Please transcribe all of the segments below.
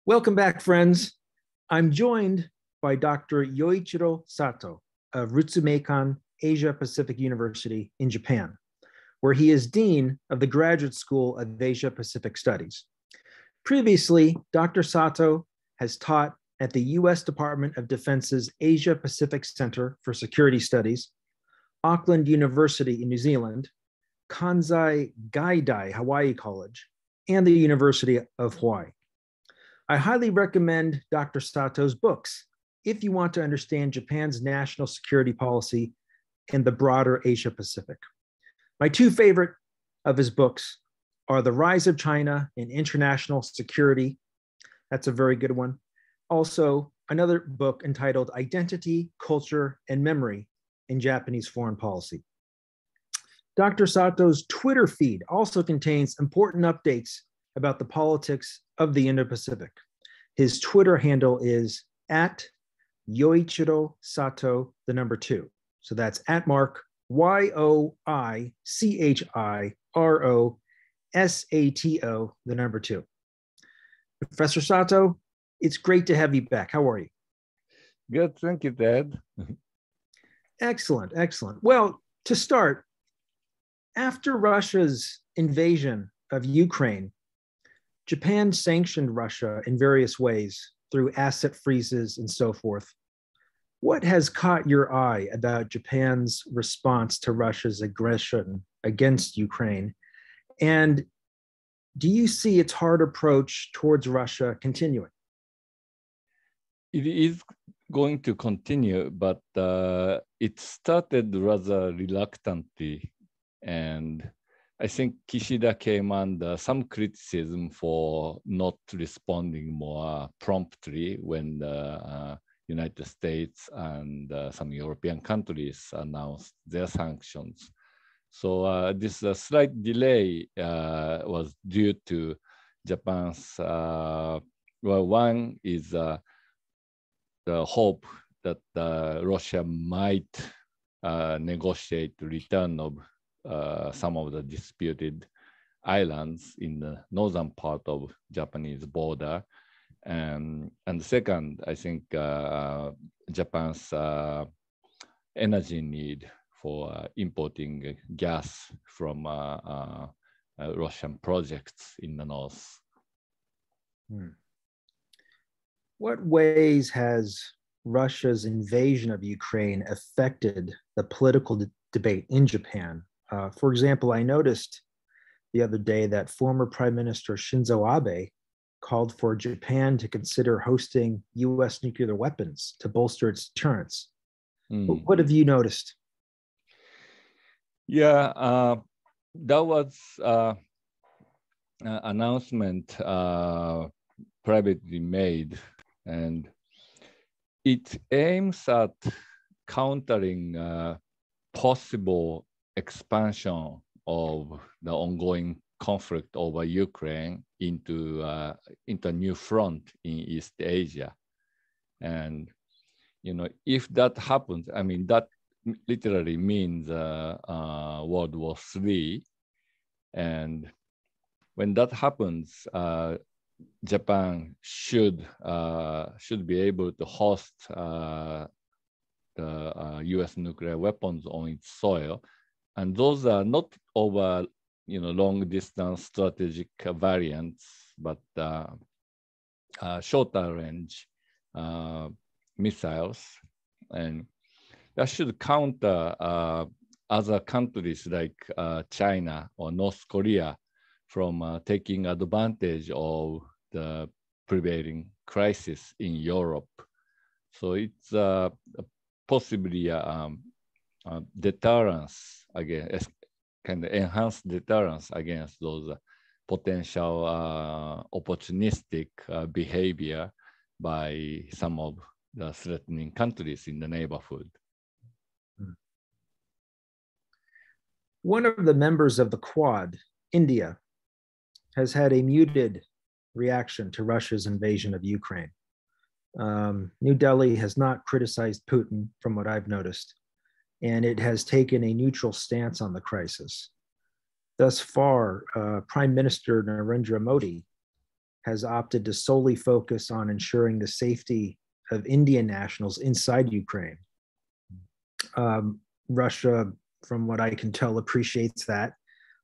Welcome back, friends. I'm joined by Dr. Yoichiro Sato of Ritsumeikan Asia-Pacific University in Japan, where he is Dean of the Graduate School of Asia-Pacific Studies. Previously, Dr. Sato has taught at the U.S. Department of Defense's Asia-Pacific Center for Security Studies, Auckland University in New Zealand, Kansai Gaidai Hawaii College, and the University of Hawaii. I highly recommend Dr. Sato's books if you want to understand Japan's national security policy and the broader Asia Pacific. My two favorite of his books are The Rise of China and International Security. That's a very good one. Also, another book entitled Identity, Culture, and Memory in Japanese Foreign Policy. Dr. Sato's Twitter feed also contains important updates about the politics of the Indo-Pacific. His Twitter handle is at Yoichiro Sato, the number 2. So that's at mark YOICHIRO SATO, the number 2. Professor Sato, it's great to have you back. How are you? Good, thank you, Ted. Excellent, excellent. Well, to start, after Russia's invasion of Ukraine, Japan sanctioned Russia in various ways through asset freezes and so forth. What has caught your eye about Japan's response to Russia's aggression against Ukraine? And do you see its hard approach towards Russia continuing? It is going to continue, but it started rather reluctantly. And I think Kishida came under some criticism for not responding more promptly when the United States and some European countries announced their sanctions. So this slight delay was due to Japan's, well, one is the hope that Russia might negotiate the return of some of the disputed islands in the northern part of Japanese border. And second, I think Japan's energy need for importing gas from Russian projects in the north. What ways has Russia's invasion of Ukraine affected the political debate in Japan? For example, I noticed the other day that former Prime Minister Shinzo Abe called for Japan to consider hosting US nuclear weapons to bolster its deterrence. What have you noticed? Yeah, that was an announcement privately made, and it aims at countering possible expansion of the ongoing conflict over Ukraine into a new front in East Asia. And, you know, if that happens, I mean, that literally means World War III. And when that happens, Japan should be able to host the US nuclear weapons on its soil. And those are not over, you know, long distance strategic variants, but shorter range missiles. And that should counter other countries like China or North Korea from taking advantage of the prevailing crisis in Europe. So it's possibly deterrence against, kind of enhanced deterrence against those potential opportunistic behavior by some of the threatening countries in the neighborhood. One of the members of the Quad, India, has had a muted reaction to Russia's invasion of Ukraine. New Delhi has not criticized Putin, from what I've noticed, and it has taken a neutral stance on the crisis. Thus far, Prime Minister Narendra Modi has opted to solely focus on ensuring the safety of Indian nationals inside Ukraine. Russia, from what I can tell, appreciates that.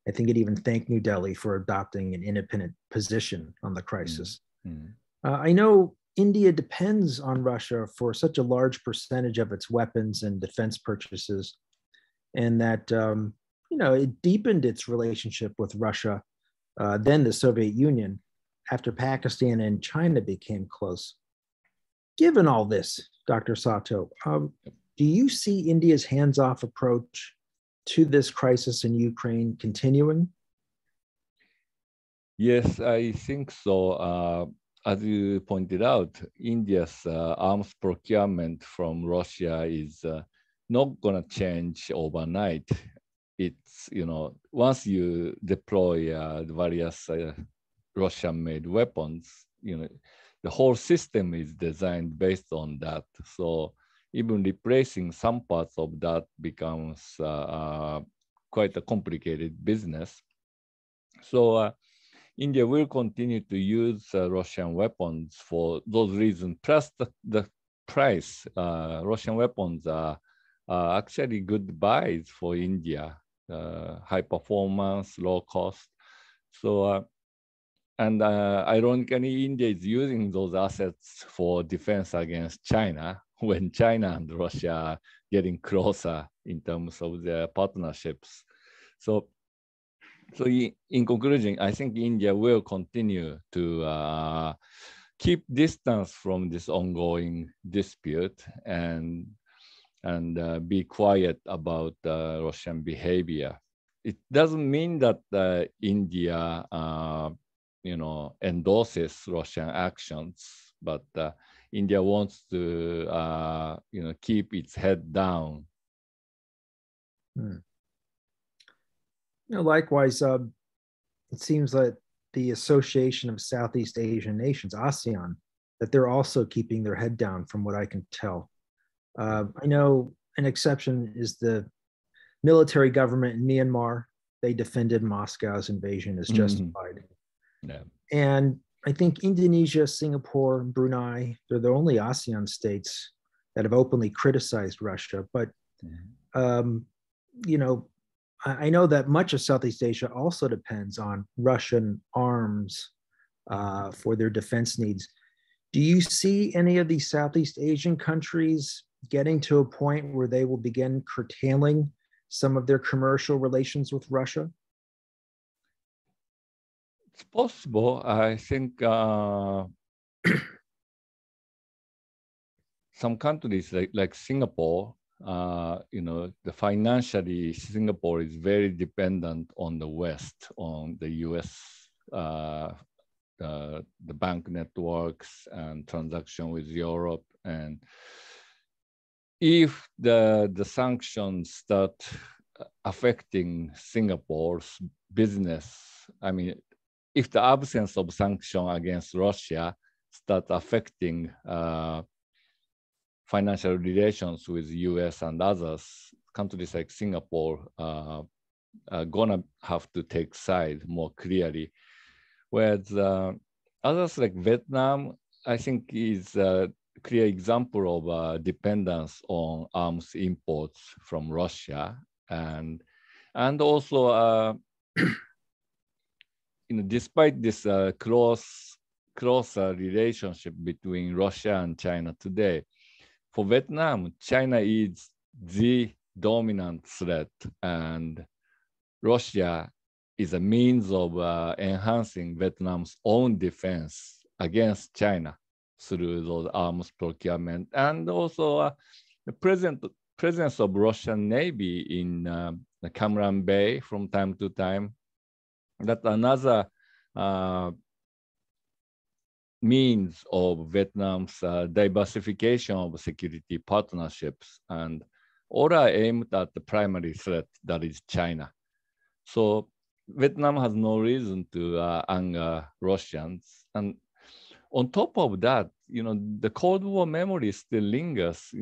I think it even thanked New Delhi for adopting an independent position on the crisis. I know India depends on Russia for such a large percentage of its weapons and defense purchases, and that it deepened its relationship with Russia, then the Soviet Union, after Pakistan and China became close. Given all this, Dr. Sato, do you see India's hands-off approach to this crisis in Ukraine continuing? Yes, I think so. As you pointed out, India's arms procurement from Russia is not going to change overnight. It's, once you deploy the various Russian-made weapons, the whole system is designed based on that. So even replacing some parts of that becomes quite a complicated business. So India will continue to use Russian weapons for those reasons, plus the price. Russian weapons are actually good buys for India, high performance, low cost. So, and ironically, India is using those assets for defense against China when China and Russia are getting closer in terms of their partnerships. So in conclusion, I think India will continue to keep distance from this ongoing dispute and be quiet about Russian behavior. It doesn't mean that India, endorses Russian actions, but India wants to, keep its head down. Likewise, it seems that the Association of Southeast Asian Nations, ASEAN, that they're also keeping their head down from what I can tell. I know an exception is the military government in Myanmar. They defended Moscow's invasion as justified. And I think Indonesia, Singapore, Brunei, they're the only ASEAN states that have openly criticized Russia. But, I know that much of Southeast Asia also depends on Russian arms for their defense needs. Do you see any of these Southeast Asian countries getting to a point where they will begin curtailing some of their commercial relations with Russia? It's possible. I think some countries like Singapore, financially, Singapore is very dependent on the West, on the US, the bank networks and transaction with Europe. And if the sanctions start affecting Singapore's business, if the absence of sanction against Russia starts affecting financial relations with US and others, countries like Singapore are gonna have to take side more clearly. Whereas others like Vietnam, I think is a clear example of dependence on arms imports from Russia. And also, despite this closer relationship between Russia and China today, for Vietnam, China is the dominant threat, and Russia is a means of enhancing Vietnam's own defense against China through those arms procurement, and also the presence of Russian Navy in the Cam Ranh Bay from time to time. That's another means of Vietnam's diversification of security partnerships, and all are aimed at the primary threat, that is China. So Vietnam has no reason to anger Russians. And on top of that, the Cold War memory still lingers.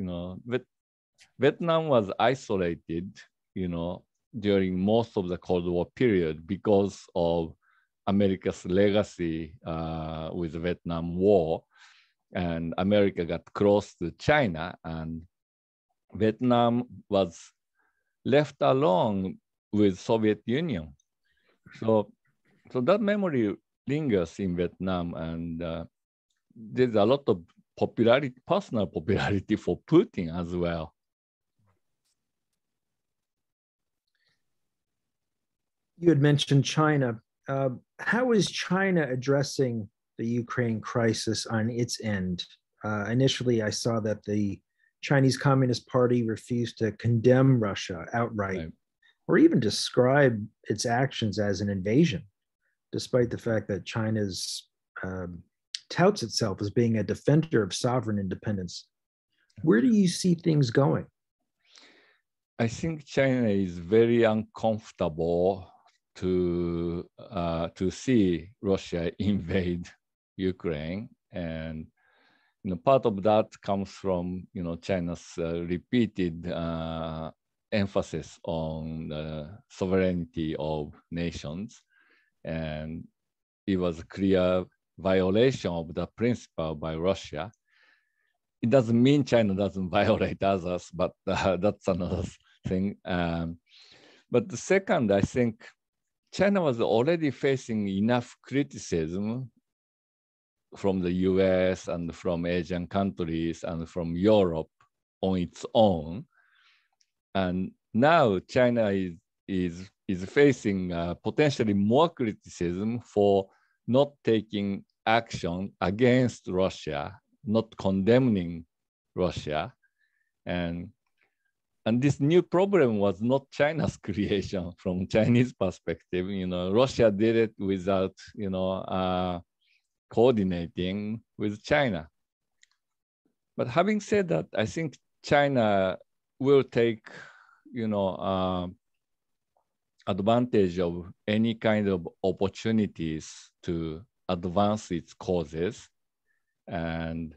Vietnam was isolated, during most of the Cold War period because of America's legacy with the Vietnam War, and America got close to China, and Vietnam was left alone with Soviet Union. So that memory lingers in Vietnam, and there's a lot of popularity, personal popularity for Putin as well. You had mentioned China. How is China addressing the Ukraine crisis on its end? Initially, I saw that the Chinese Communist Party refused to condemn Russia outright, right, or even describe its actions as an invasion, despite the fact that China's touts itself as being a defender of sovereign independence. Where do you see things going? I think China is very uncomfortable to see Russia invade Ukraine, and part of that comes from China's repeated emphasis on the sovereignty of nations, and it was a clear violation of the principle by Russia. It doesn't mean China doesn't violate others, but that's another thing. But the second, I think China was already facing enough criticism from the US and from Asian countries and from Europe on its own. And now China is facing potentially more criticism for not taking action against Russia, not condemning Russia. And this new problem was not China's creation from Chinese perspective. Russia did it without, coordinating with China. But having said that, I think China will take, advantage of any kind of opportunities to advance its causes and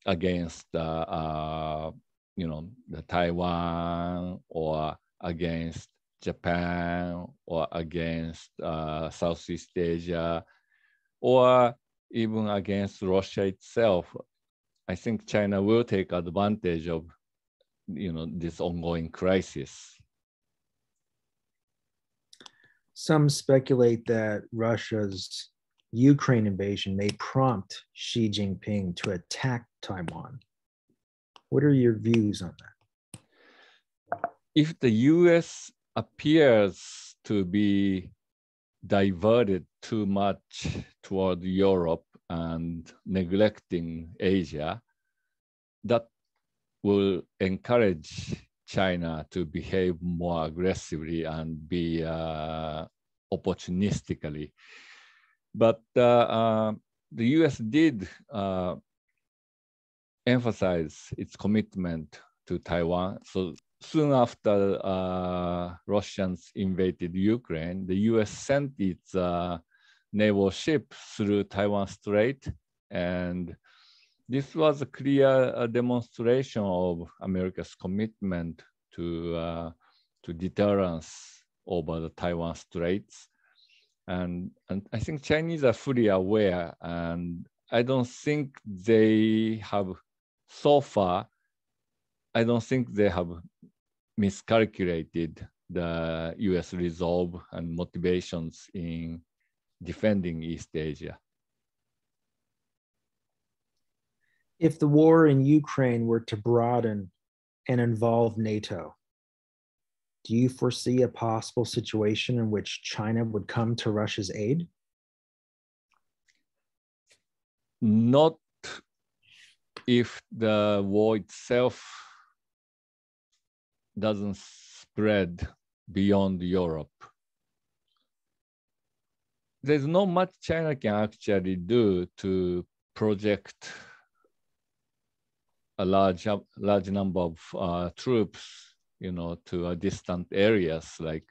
against the Taiwan, or against Japan, or against Southeast Asia, or even against Russia itself. I think China will take advantage of this ongoing crisis. Some speculate that Russia's Ukraine invasion may prompt Xi Jinping to attack Taiwan. What are your views on that? If the US appears to be diverted too much toward Europe and neglecting Asia, that will encourage China to behave more aggressively and be opportunistically. But the US did emphasize its commitment to Taiwan. So soon after Russians invaded Ukraine, the US sent its naval ship through Taiwan Strait, and this was a clear demonstration of America's commitment to deterrence over the Taiwan Straits. And I think Chinese are fully aware, and I don't think they have, so far, I don't think they have miscalculated the US resolve and motivations in defending East Asia. If the war in Ukraine were to broaden and involve NATO, do you foresee a possible situation in which China would come to Russia's aid? Not if the war itself doesn't spread beyond Europe. There's not much China can actually do to project a large number of troops, to distant areas like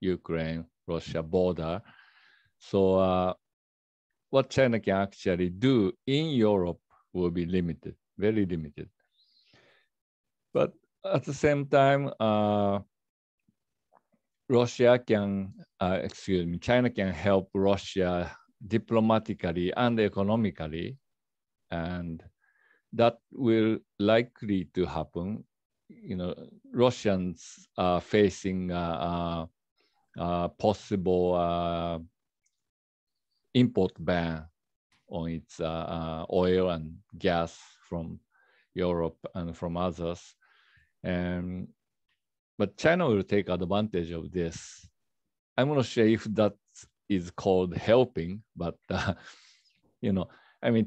Ukraine, Russia border. So what China can actually do in Europe will be limited, very limited. But at the same time, China can help Russia diplomatically and economically, and that will likely to happen. Russians are facing possible import ban on its oil and gas from Europe and from others. But China will take advantage of this. I'm not sure if that is called helping, but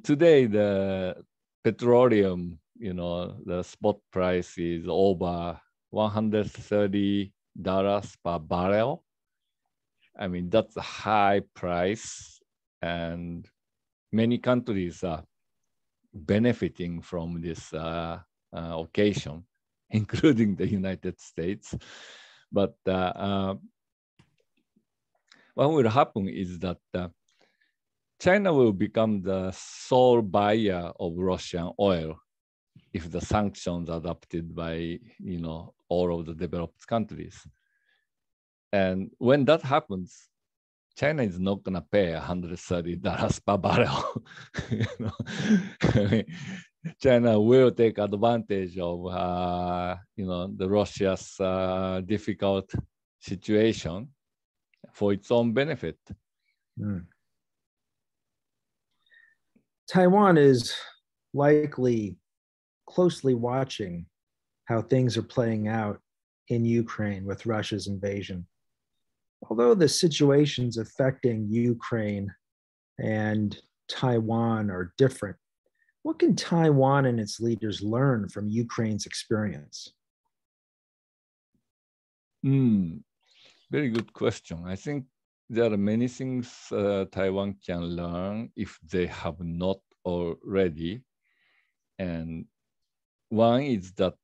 today the petroleum, the spot price is over $130 per barrel. That's a high price, and many countries are benefiting from this occasion, including the United States. But what will happen is that China will become the sole buyer of Russian oil if the sanctions are adopted by all of the developed countries. And when that happens, China is not going to pay $130 per barrel. China will take advantage of the Russia's difficult situation for its own benefit. Taiwan is likely closely watching how things are playing out in Ukraine with Russia's invasion. Although the situations affecting Ukraine and Taiwan are different, what can Taiwan and its leaders learn from Ukraine's experience? Very good question. I think there are many things Taiwan can learn if they have not already. And one is that,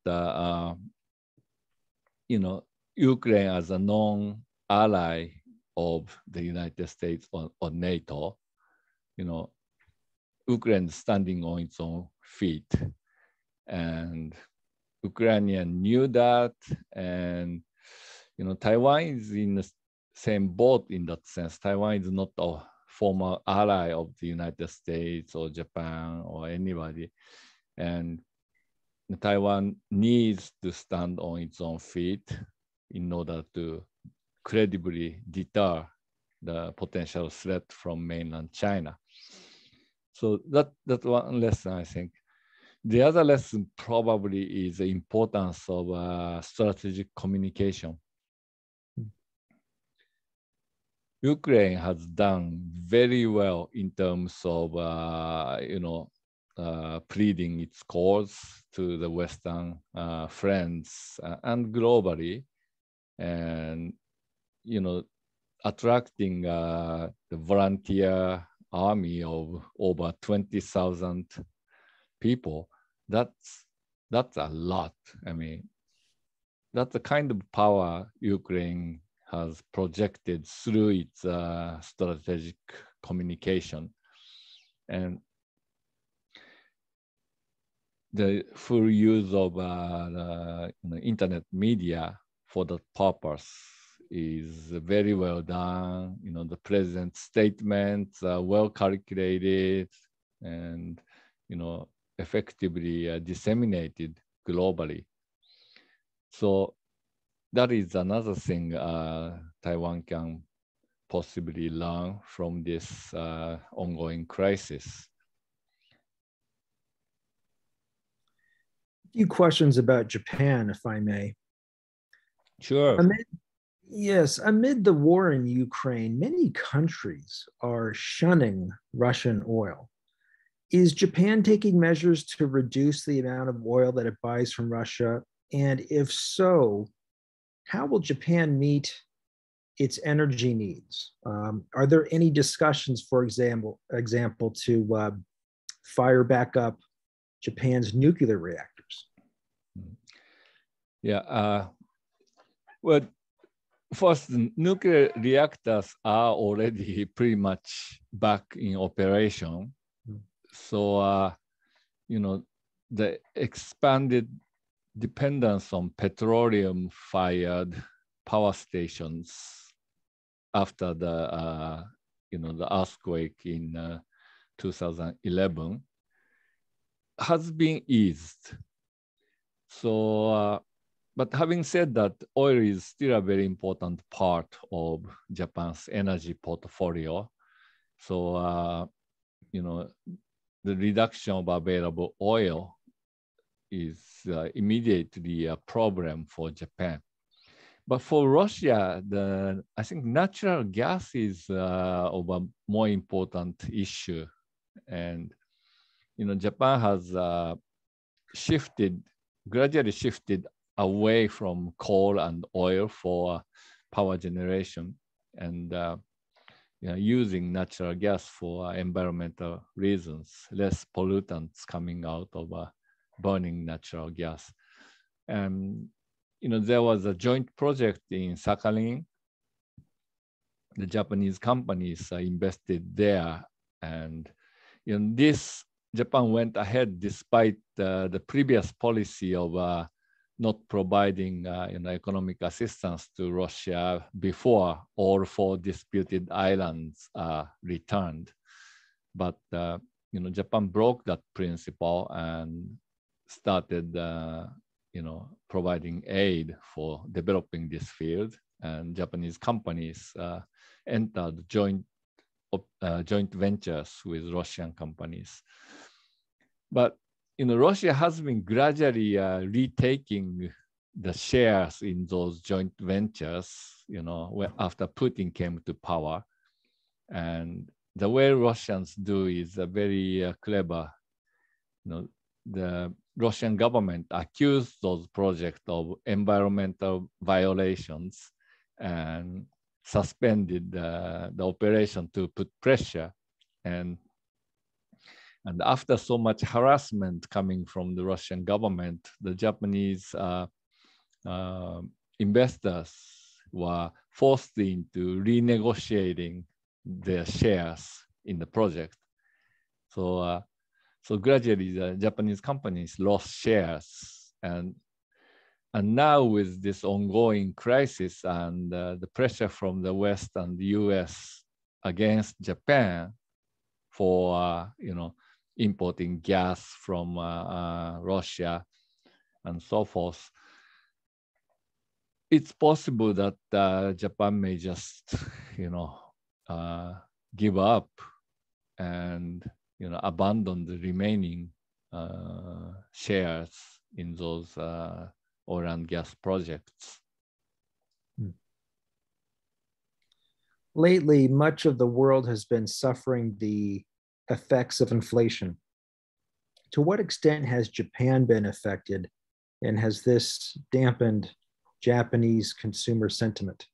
Ukraine as a non-ally of the United States or NATO, Ukraine standing on its own feet. And Ukrainian knew that, and Taiwan is in the same boat in that sense. Taiwan is not a former ally of the United States or Japan or anybody. And Taiwan needs to stand on its own feet in order to credibly deter the potential threat from mainland China. So that's one lesson, I think. The other lesson probably is the importance of strategic communication. Ukraine has done very well in terms of, pleading its cause to the Western friends and globally, and, attracting the volunteer army of over 20,000 people. That's a lot. That's the kind of power Ukraine has projected through its strategic communication. And the full use of the internet media for that purpose is very well done. The president's statements are well calculated and, effectively disseminated globally. So that is another thing Taiwan can possibly learn from this ongoing crisis. A few questions about Japan, if I may. Sure. Amid the war in Ukraine, many countries are shunning Russian oil. Is Japan taking measures to reduce the amount of oil that it buys from Russia? And if so, how will Japan meet its energy needs? Are there any discussions, for example, to fire back up Japan's nuclear reactors? Yeah. Well, first, nuclear reactors are already pretty much back in operation. So, the expanded dependence on petroleum-fired power stations after the the earthquake in 2011 has been eased. So, but having said that, oil is still a very important part of Japan's energy portfolio. So, the reduction of available oil is immediately a problem for Japan. But for Russia, I think natural gas is of a more important issue. And, Japan has gradually shifted away from coal and oil for power generation and using natural gas for environmental reasons, less pollutants coming out of burning natural gas. And there was a joint project in Sakhalin. The Japanese companies invested there, and Japan went ahead despite the previous policy of not providing economic assistance to Russia before all 4 disputed islands are returned. But Japan broke that principle and started providing aid for developing this field, and Japanese companies entered joint ventures with Russian companies. But Russia has been gradually retaking the shares in those joint ventures, after Putin came to power. And the way Russians do is very clever. The Russian government accused those projects of environmental violations and suspended the operation to put pressure. And after so much harassment coming from the Russian government, the Japanese investors were forced into renegotiating their shares in the project. So gradually the Japanese companies lost shares, and now with this ongoing crisis and the pressure from the West and the US against Japan for importing gas from Russia and so forth, it's possible that Japan may just give up and abandon the remaining shares in those oil and gas projects. Lately, much of the world has been suffering the effects of inflation. To what extent has Japan been affected, and has this dampened Japanese consumer sentiment?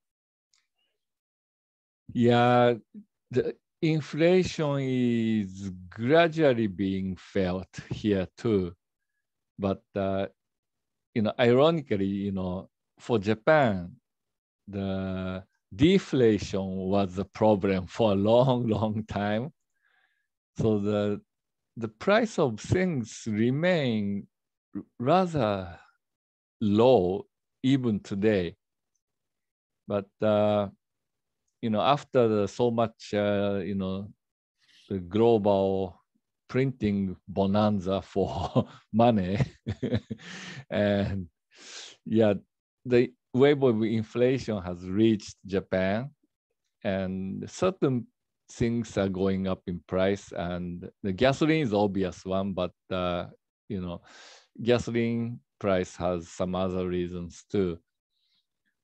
Yeah, the inflation is gradually being felt here too. But, ironically, for Japan, the deflation was a problem for a long, long time. So the price of things remain rather low even today. But after so much the global printing bonanza for money, and the wave of inflation has reached Japan, and certain things are going up in price, and the gasoline is the obvious one, but gasoline price has some other reasons too.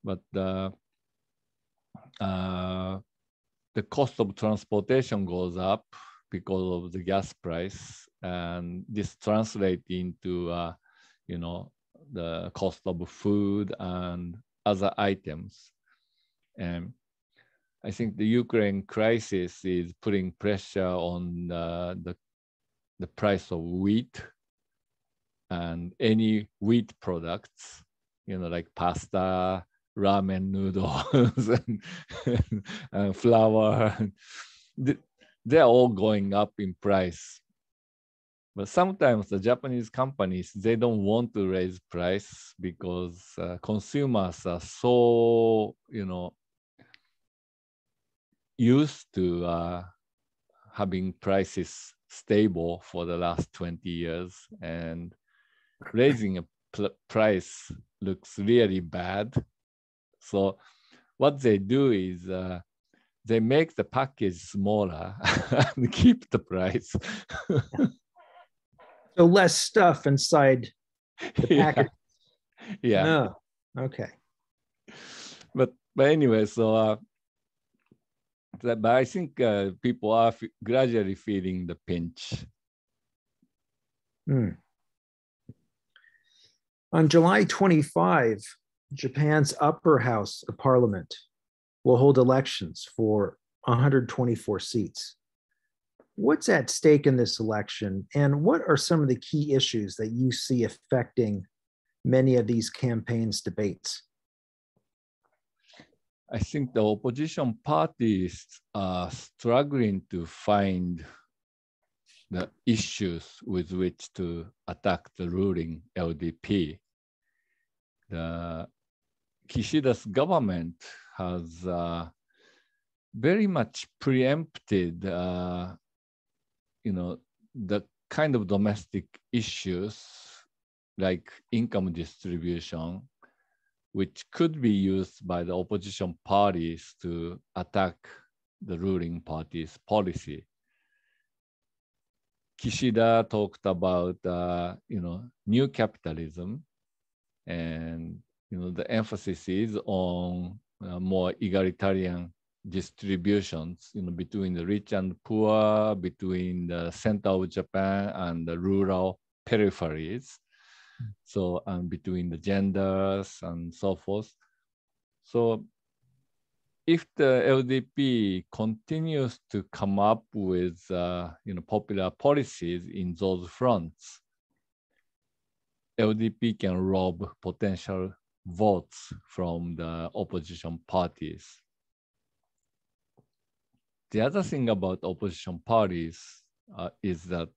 But the cost of transportation goes up because of the gas price, and this translates into the cost of food and other items. And I think the Ukraine crisis is putting pressure on the price of wheat and any wheat products, like pasta, ramen noodles, and flour. They're all going up in price. But sometimes the Japanese companies, they don't want to raise price because consumers are so, used to having prices stable for the last 20 years, and raising a price looks really bad. So what they do is they make the package smaller and keep the price. So less stuff inside the package. Yeah. Oh, okay. But anyway, so but I think people are gradually feeling the pinch. On July 25, Japan's upper house of parliament will hold elections for 124 seats. What's at stake in this election, and what are some of the key issues that you see affecting many of these campaigns' debates? I think the opposition parties are struggling to find the issues with which to attack the ruling LDP. The Kishida's government has very much preempted, the kind of domestic issues like income distribution, which could be used by the opposition parties to attack the ruling party's policy. Kishida talked about, new capitalism, and the emphasis is on more egalitarian distributions, between the rich and poor, between the center of Japan and the rural peripheries. So, and between the genders and so forth. So, if the LDP continues to come up with, popular policies in those fronts, LDP can rob potential votes from the opposition parties. The other thing about opposition parties is that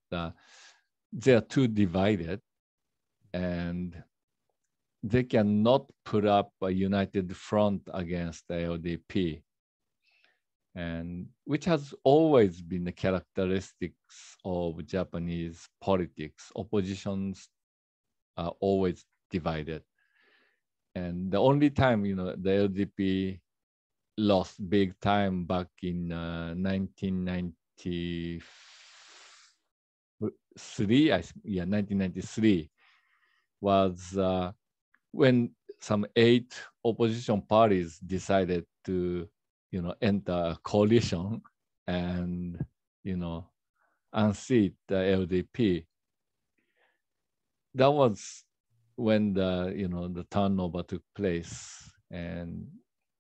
they are too divided, and they cannot put up a united front against the LDP, and which has always been the characteristics of Japanese politics. Oppositions are always divided. And the only time, the LDP lost big time back in 1993, was when some 8 opposition parties decided to, enter a coalition and, unseat the LDP. That was when the turnover took place, and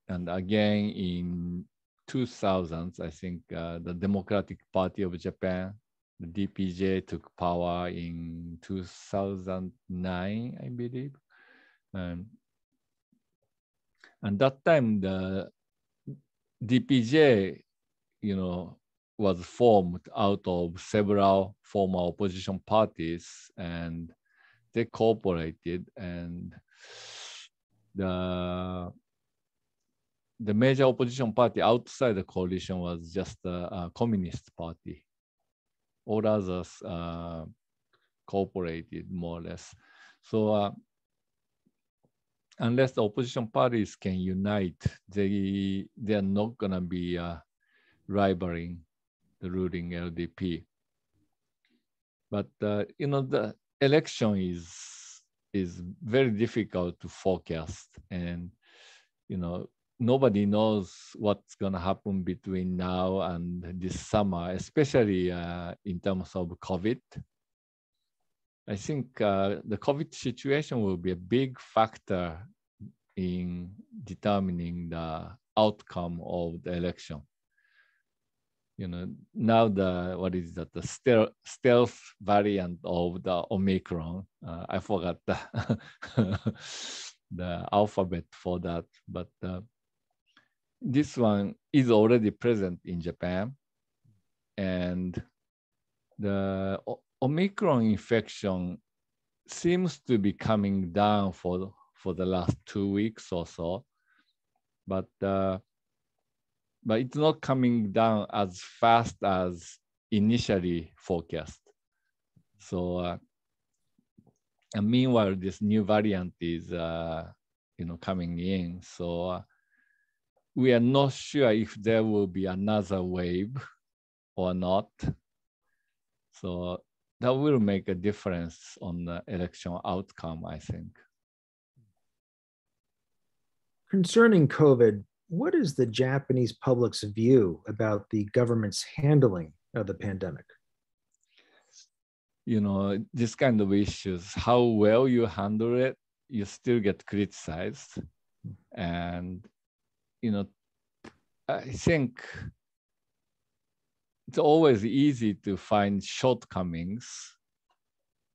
again in 2000s, I think the Democratic Party of Japan, the DPJ, took power in 2009, I believe, and that time the DPJ, was formed out of several former opposition parties, and they cooperated, and the major opposition party outside the coalition was just a communist party. All others cooperated more or less. So unless the opposition parties can unite, they are not gonna be rivaling the ruling LDP. But the election is very difficult to forecast, and nobody knows what's going to happen between now and this summer, especially in terms of COVID. I think the COVID situation will be a big factor in determining the outcome of the election. Now the stealth variant of the Omicron, I forgot the alphabet for that, but this one is already present in Japan, and the Omicron infection seems to be coming down for the last 2 weeks or so, but it's not coming down as fast as initially forecast. So, and meanwhile, this new variant is coming in. So we are not sure if there will be another wave or not. So that will make a difference on the election outcome, I think. Concerning COVID, what is the Japanese public's view about the government's handling of the pandemic? This kind of issues, how well you handle it, you still get criticized. And, I think it's always easy to find shortcomings,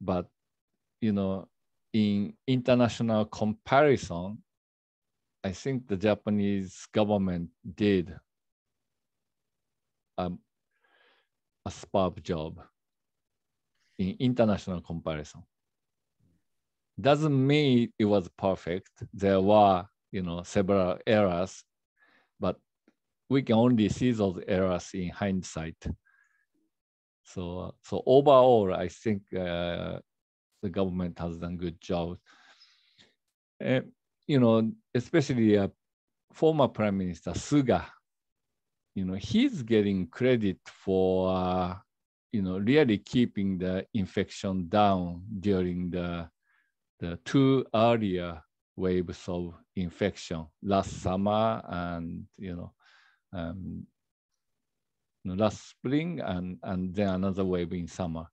but, in international comparison, I think the Japanese government did a superb job in international comparison. Doesn't mean it was perfect. There were, several errors, but we can only see those errors in hindsight. So overall, I think the government has done a good job. Especially former Prime Minister Suga, he's getting credit for, really keeping the infection down during the two earlier waves of infection last summer and, last spring and then another wave in summer.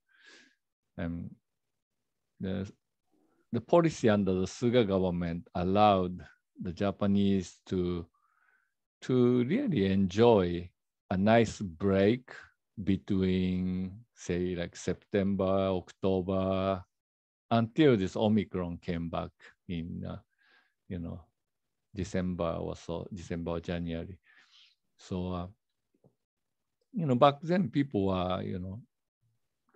The policy under the Suga government allowed the Japanese to really enjoy a nice break between, say, like September, October, until this Omicron came back in, December or so, December or January. So, back then people were,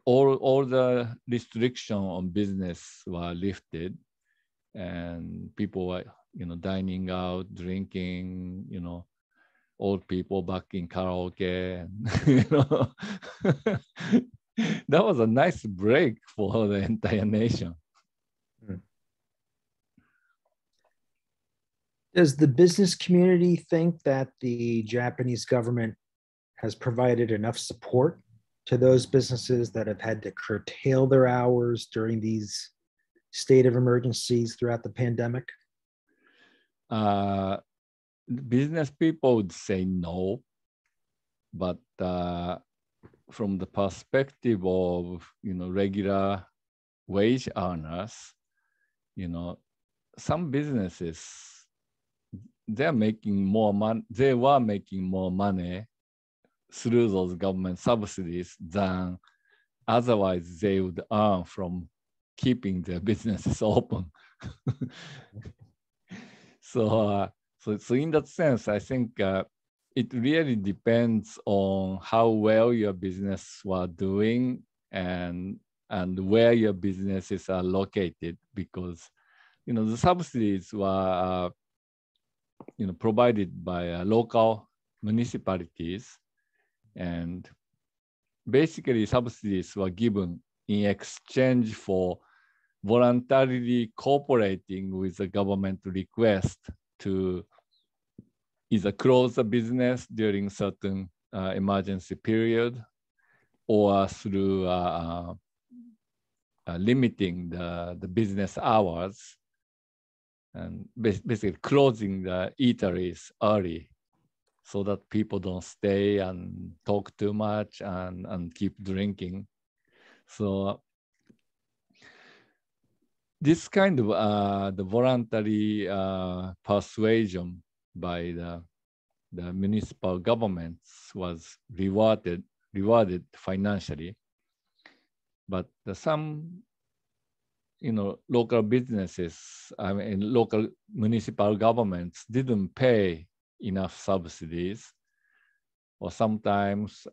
all the restriction on business were lifted, and people were, dining out, drinking, old people back in karaoke. That was a nice break for the entire nation. Does the business community think that the Japanese government has provided enough support to those businesses that have had to curtail their hours during these state of emergencies throughout the pandemic? Business people would say no, but from the perspective of regular wage earners, some businesses, they're making more money. They were making more money through those government subsidies than otherwise they would earn from keeping their businesses open. So in that sense, I think it really depends on how well your business was doing and where your businesses are located, because the subsidies were provided by local municipalities, and basically subsidies were given in exchange for voluntarily cooperating with the government request to either close the business during certain emergency period, or through limiting the business hours and basically closing the eateries early so that people don't stay and talk too much and keep drinking. So this kind of the voluntary persuasion by the municipal governments was rewarded financially, but some local businesses, local municipal governments didn't pay enough subsidies, or sometimes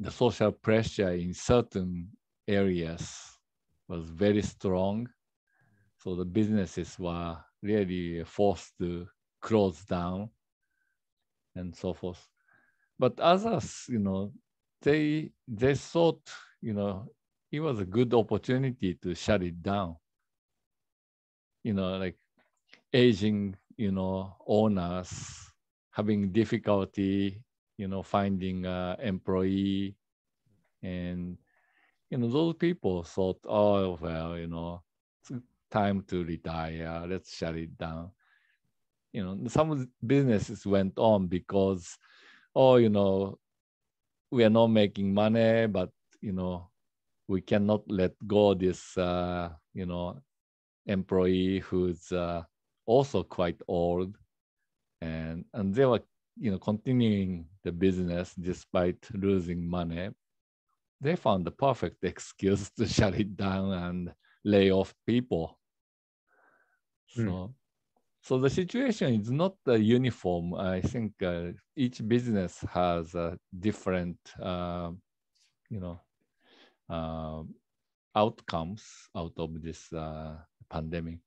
the social pressure in certain areas was very strong. So the businesses were really forced to close down and so forth. But others, they thought, it was a good opportunity to shut it down. Like aging, owners having difficulty, finding an employee, and those people thought, oh well, it's time to retire. Let's shut it down. Some businesses went on because, we are not making money, but we cannot let go this employee who's also quite old, and they were continuing the business despite losing money. They found the perfect excuse to shut it down and lay off people. So the situation is not uniform. I think each business has a different, outcomes out of this pandemic.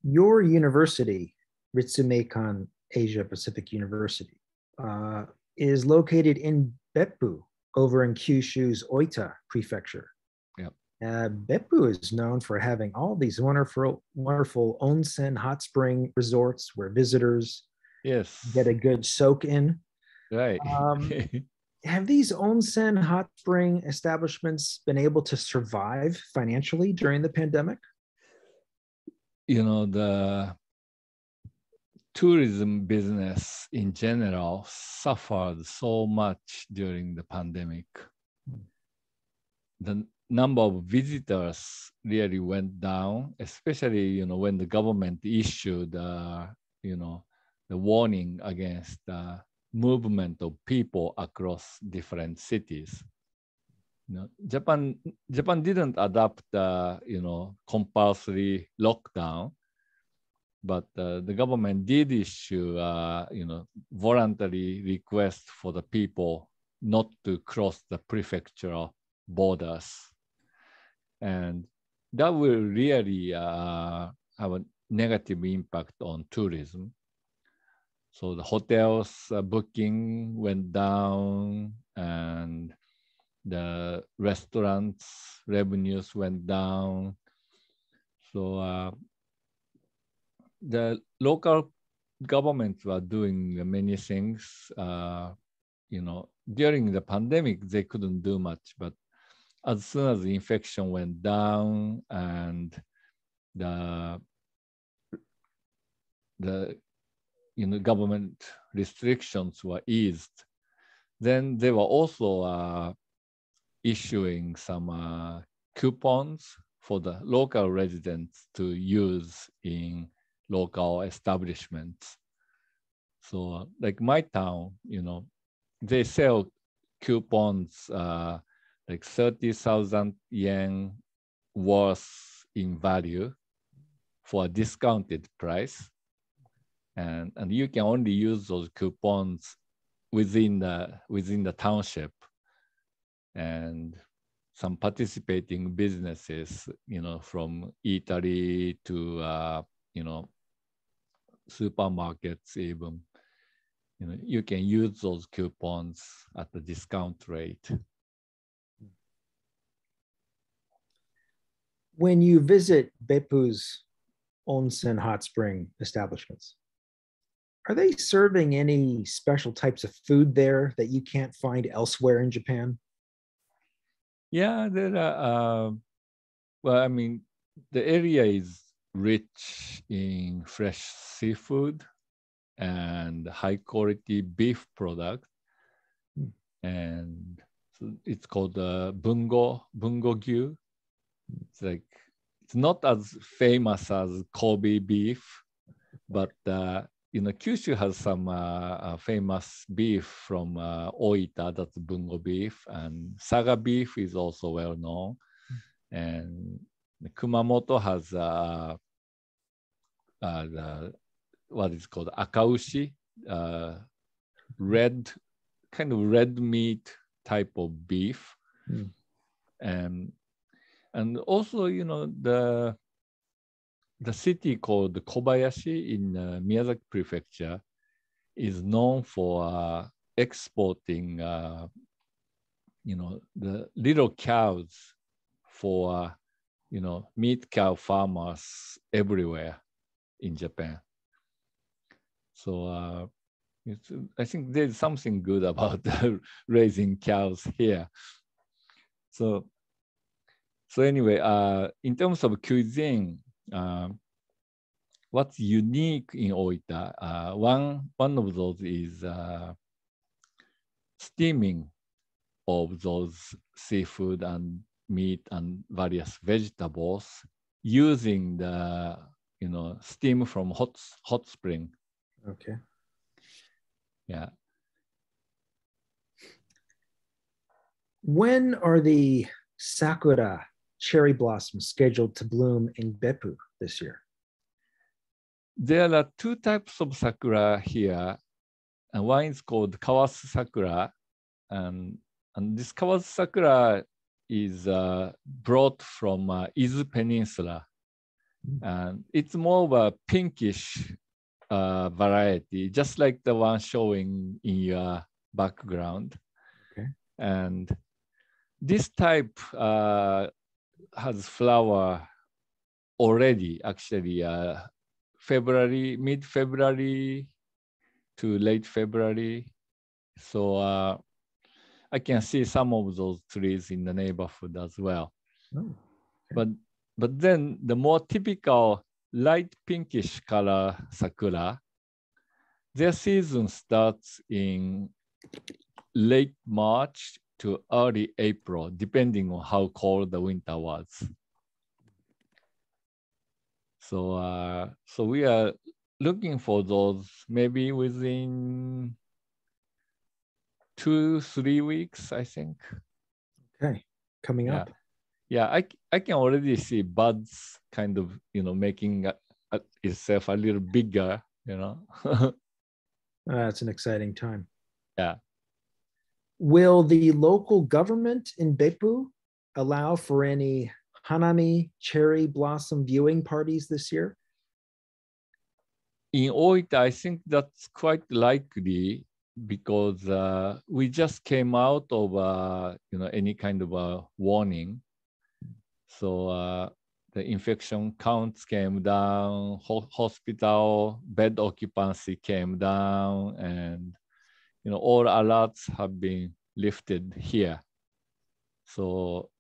Your university, Ritsumeikan Asia Pacific University, is located in Beppu, over in Kyushu's Oita Prefecture. Beppu is known for having all these wonderful onsen hot spring resorts where visitors get a good soak in. Right. Have these onsen hot spring establishments been able to survive financially during the pandemic? The tourism business in general suffered so much during the pandemic. The number of visitors really went down, especially when the government issued the warning against the movement of people across different cities. Japan didn't adopt the compulsory lockdown, but the government did issue voluntary request for the people not to cross the prefectural borders. And that will really have a negative impact on tourism. So the hotels booking went down, and the restaurants revenues went down. So the local governments were doing many things. During the pandemic, they couldn't do much, but as soon as the infection went down and the government restrictions were eased, then they were also issuing some coupons for the local residents to use in local establishments. So like my town, they sell coupons like 30,000 yen worth in value for a discounted price. And you can only use those coupons within the township. And some participating businesses, from eatery to supermarkets even, you can use those coupons at the discount rate. When you visit Beppu's onsen hot spring establishments, are they serving any special types of food there that you can't find elsewhere in Japan? Yeah, there are. The area is rich in fresh seafood and high quality beef product, and so it's called bungo gyu. It's not as famous as Kobe beef, but Kyushu has some famous beef from Oita, that's bungo beef, and saga beef is also well known, and Kumamoto has what is called akaushi, red kind of red meat type of beef. Mm. And also, the city called Kobayashi in Miyazaki Prefecture is known for exporting, the little cows for, meat cow farmers everywhere in Japan. So I think there's something good about raising cows here. So anyway, in terms of cuisine, what's unique in Oita? One of those is steaming of those seafood and meat and various vegetables using the steam from hot spring. Okay. Yeah. When are the sakura cherry blossoms scheduled to bloom in Beppu this year? There are two types of sakura here, and one is called kawasu sakura, and this kawasu sakura is brought from Izu Peninsula, and it's more of a pinkish variety, just like the one showing in your background. Okay. And this type has flower already, actually, mid-February to late February. So I can see some of those trees in the neighborhood as well. Oh, okay. But then the more typical light pinkish color sakura, their season starts in late March to early April, depending on how cold the winter was. So we are looking for those maybe within 2-3 weeks, I think. Okay, coming up. Yeah, I can already see buds kind of, making itself a little bigger, That's an exciting time. Yeah. Will the local government in Beppu allow for any hanami cherry blossom viewing parties this year? In Oita, I think that's quite likely because we just came out of any kind of a warning. So the infection counts came down, hospital bed occupancy came down, and all alerts have been lifted here. So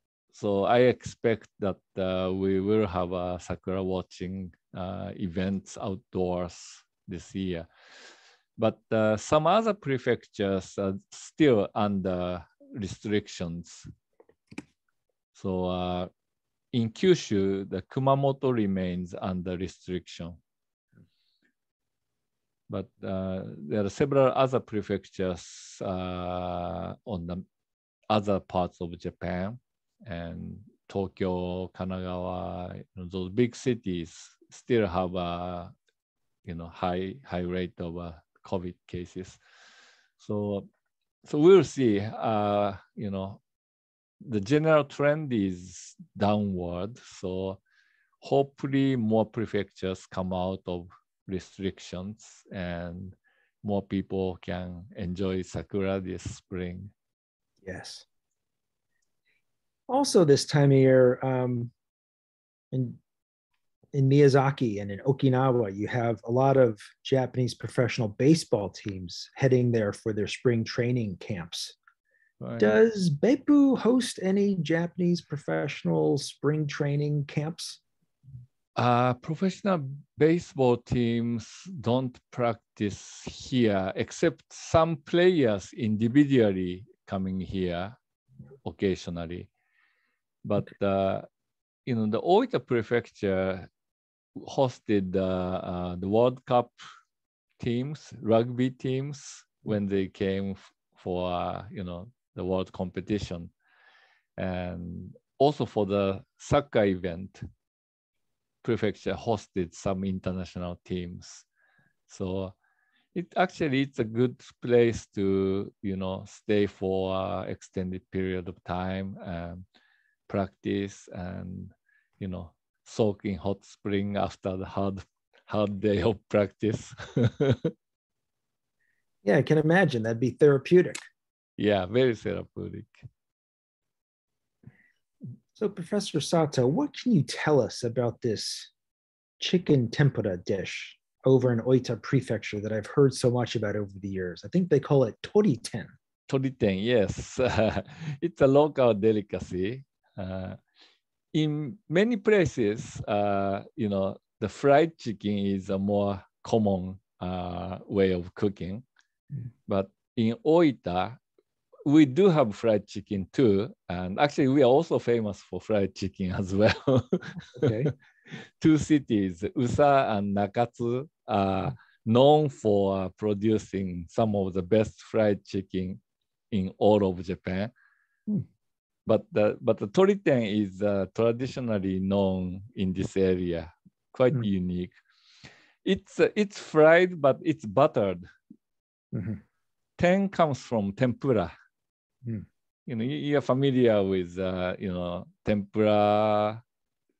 I expect that we will have a sakura watching events outdoors this year. But some other prefectures are still under restrictions. So in Kyushu, the Kumamoto remains under restriction. But there are several other prefectures on the other parts of Japan, and Tokyo, Kanagawa, those big cities still have a high rate of COVID cases. So we'll see. The general trend is downward. So hopefully more prefectures come out of restrictions and more people can enjoy sakura this spring. Yes. Also, this time of year, in Miyazaki and in Okinawa, you have a lot of Japanese professional baseball teams heading there for their spring training camps. Right. Does Beppu host any Japanese professional spring training camps? Professional baseball teams don't practice here, except some players individually coming here occasionally. But the Oita Prefecture hosted the World Cup teams, rugby teams, when they came for the world competition, and also for the soccer event. Prefecture hosted some international teams. So It's a good place to stay for an extended period of time and practice and soak in hot spring after the hard day of practice. Yeah, I can imagine that'd be therapeutic. Yeah, very therapeutic. So, Professor Sato, what can you tell us about this chicken tempura dish over in Oita Prefecture that I've heard so much about over the years? I think they call it toriten. Toriten, yes. It's a local delicacy. In many places, the fried chicken is a more common way of cooking. But in Oita, we do have fried chicken too. And actually, we are also famous for fried chicken as well. Okay. Two cities, Usa and Nakatsu, are known for producing some of the best fried chicken in all of Japan. But the toriten is traditionally known in this area, quite unique. It's fried, but it's buttered. Ten comes from tempura. You're familiar with tempura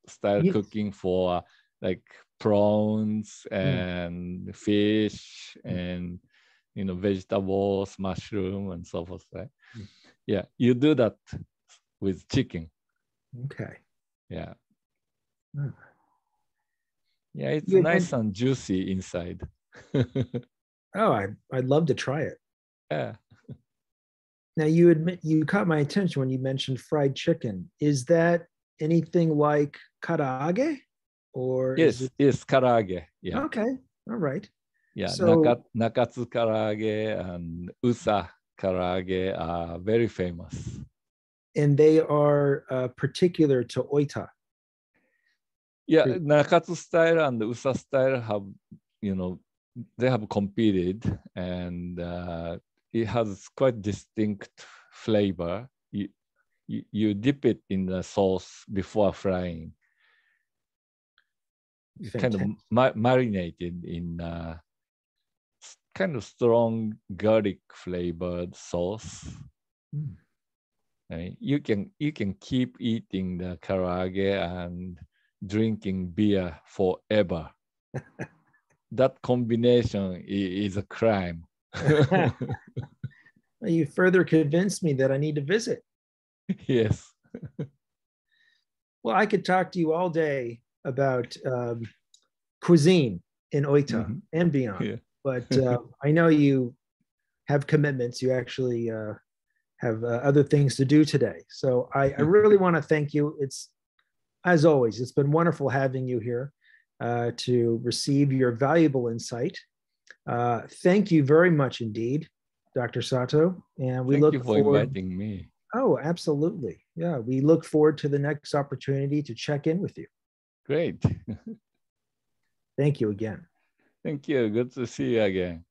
style cooking for like prawns and fish and vegetables, mushroom, and so forth. Right? Yeah, you do that with chicken. Okay. Yeah. Yeah, it's nice and juicy inside. Oh, I'd love to try it. Yeah. Now, you caught my attention when you mentioned fried chicken. Is that anything like karaage, or yes, it's karaage. Yeah. Okay. All right. Yeah. So, Nakatsu karaage and Usa karaage are very famous. And they are particular to Oita. Yeah, Nakatsu style and Usa style have, they have competed, and it has quite distinct flavor. You dip it in the sauce before frying. Kind of marinated in kind of strong garlic flavored sauce. You can keep eating the karaage and drinking beer forever. That combination is a crime. You further convinced me that I need to visit. Yes. Well, I could talk to you all day about cuisine in Oita and beyond, but I know you have commitments. You actually have other things to do today. So I really want to thank you. As always, it's been wonderful having you here to receive your valuable insight. Thank you very much indeed, Dr. Sato. And we thank look you for inviting me. Oh, absolutely. Yeah, we look forward to the next opportunity to check in with you. Great. Thank you again. Thank you. Good to see you again.